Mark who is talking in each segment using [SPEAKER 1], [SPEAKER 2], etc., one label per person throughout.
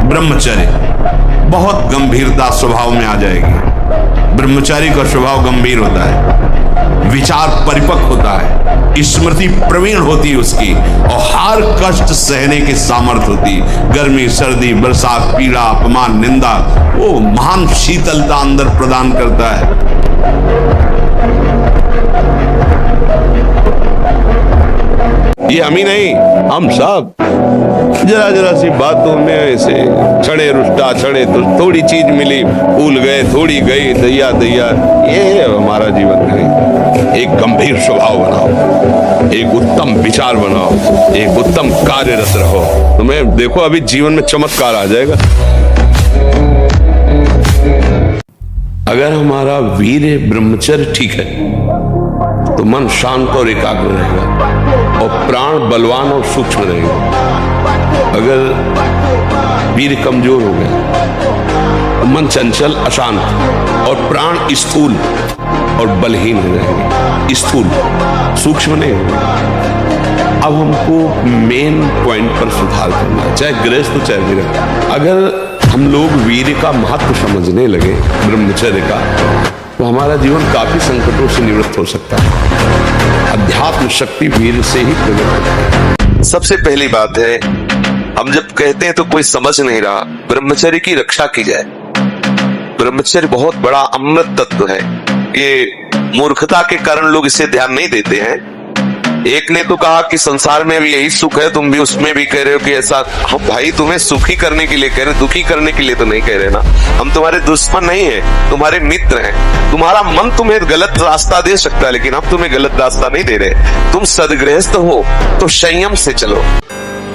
[SPEAKER 1] ब्रह्मचर्य बहुत गंभीरता स्वभाव में आ जाएगी। ब्रह्मचारी का स्वभाव गंभीर होता है, विचार परिपक्व होता है, स्मृति प्रवीण होती है उसकी, और हर कष्ट सहने की सामर्थ्य होती। गर्मी, सर्दी, बरसात, पीड़ा, अपमान, निंदा, वो महान शीतलता अंदर प्रदान करता है। ये हम ही नहीं, हम सब जरा जरा सी बातों में ऐसे छड़े रुष्टा छड़े तो थोड़ी चीज मिली, भूल गए, थोड़ी गई, दैया दैया, ये है हमारा जीवन नहीं। एक गंभीर स्वभाव बनाओ, एक उत्तम विचार बनाओ, एक उत्तम कार्यरत रहो, तुम्हें देखो अभी जीवन में चमत्कार आ जाएगा। अगर हमारा वीर्य ब्रह्मचर्य ठीक है तो मन शांत और एकाग्र रहेगा और प्राण बलवान और सूक्ष्म रहेगा। अगर वीर्य कमजोर हो गया तो मन चंचल अशांत और प्राण स्थूल और बलहीन हो जाएंगे, स्थूल, सूक्ष्म नहीं होगा। अब हमको मेन पॉइंट पर सुधार करना है, चाहे गृहस्थ हो चाहे वीर। अगर हम लोग वीर्य का महत्व समझने लगे, ब्रह्मचर्य का, तो हमारा जीवन काफी संकटों से निवृत्त हो सकता है। अध्यात्म शक्ति वीर्य से ही प्रकट होती है।
[SPEAKER 2] सबसे पहली बात है, हम जब कहते हैं तो कोई समझ नहीं रहा, ब्रह्मचर्य की रक्षा की जाए। ब्रह्मचर्य बहुत बड़ा अमृत तत्व है। ये मूर्खता के कारण लोग इसे ध्यान नहीं देते हैं। एक ने तो कहा कि संसार में भी यही सुख है, तुम भी उसमें भी कह रहे हो कि ऐसा। हम भाई तुम्हें सुखी करने के लिए कह रहे, दुखी करने के लिए तो नहीं कह रहे ना। हम तुम्हारे दुश्मन नहीं है, तुम्हारे मित्र हैं। तुम्हारा मन तुम्हें गलत रास्ता दे सकता है, लेकिन हम तुम्हें गलत रास्ता नहीं दे रहे। तुम सदगृहस्थ हो तो संयम से चलो।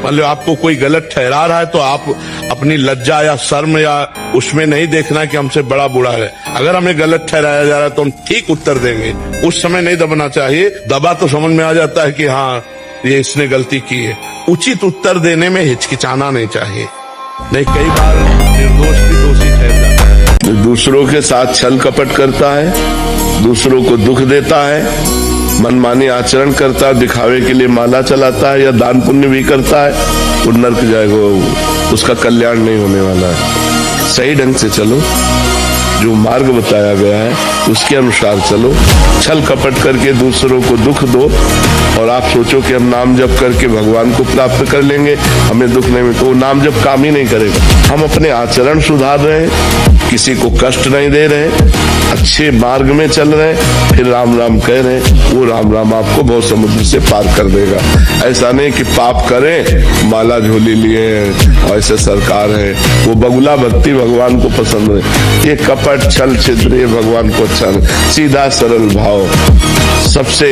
[SPEAKER 1] मतलब आपको कोई गलत ठहरा रहा है तो आप अपनी लज्जा या शर्म या उसमें नहीं देखना कि हमसे बड़ा बुरा है। अगर हमें गलत ठहराया जा रहा है तो हम ठीक उत्तर देंगे, उस समय नहीं दबना चाहिए। दबा तो समझ में आ जाता है कि हाँ ये इसने गलती की है। उचित उत्तर देने में हिचकिचाना नहीं चाहिए, नहीं कई बार निर्दोष भी दोषी ठहर जाता है। दूसरों के साथ छल कपट करता है, दूसरों को दुख देता है, मनमानी आचरण करता है, दिखावे के लिए माला चलाता है या दान पुण्य भी करता है, वो नरक जाएगा, उसका कल्याण नहीं होने वाला है। सही ढंग से चलो, जो मार्ग बताया गया है उसके अनुसार चलो। छल कपट करके दूसरों को दुख दो और आप सोचो कि हम नाम जप करके भगवान को प्राप्त कर लेंगे, हमें दुख नहीं मिले, तो वो नाम जप काम ही नहीं करेगा। हम अपने आचरण सुधार रहे हैं, किसी को कष्ट नहीं दे रहे, अच्छे मार्ग में चल रहे, फिर राम राम कह रहे, वो राम राम आपको बहुत समुद्र से पार कर देगा। ऐसा नहीं कि पाप करें, माला झोली लिए ऐसे सरकार है, वो बगुला भक्ति भगवान को पसंद है। ये कपट छल छिद्र ये भगवान को अच्छा नहीं। सीधा सरल भाव, सबसे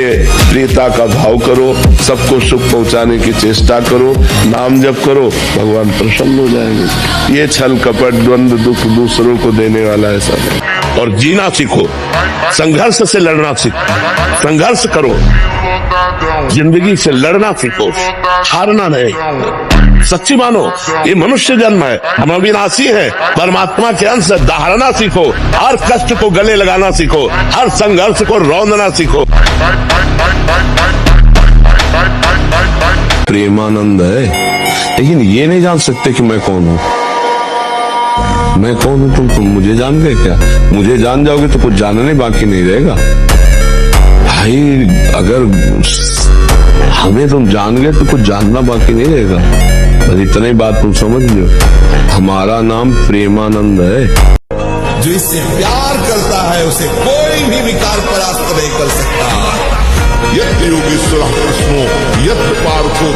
[SPEAKER 1] प्रियता का भाव करो, सबको सुख पहुंचाने की चेष्टा करो, नाम जप करो, भगवान प्रसन्न हो जाएंगे। ये छल कपट द्वंद्व दुख दूसरों को देने वाला है सब। और जीना सीखो, संघर्ष से लड़ना सीखो, संघर्ष करो, जिंदगी से लड़ना सीखो, हारना नहीं। सच्ची मानो ये मनुष्य जन्म है, हम अविनाशी हैं, परमात्मा के अंश, दहाड़ना सीखो, हर कष्ट को गले लगाना सीखो, हर संघर्ष को रौंदना सीखो। प्रेमानंद है, लेकिन ये नहीं जान सकते कि मैं कौन हूँ। मैं कौन हूँ, तुम मुझे जान गए क्या? मुझे जान जाओगे तो कुछ जानने बाकी नहीं रहेगा भाई। अगर हमें तुम जान गए तो कुछ जानना बाकी नहीं रहेगा। बस इतना ही बात तुम समझ लो, हमारा नाम प्रेमानंद है।
[SPEAKER 3] जो इससे प्यार करता है उसे कोई भी विकार परास्त नहीं कर सकता। यत् योगेश्वर कृष्णो यत् पार्थो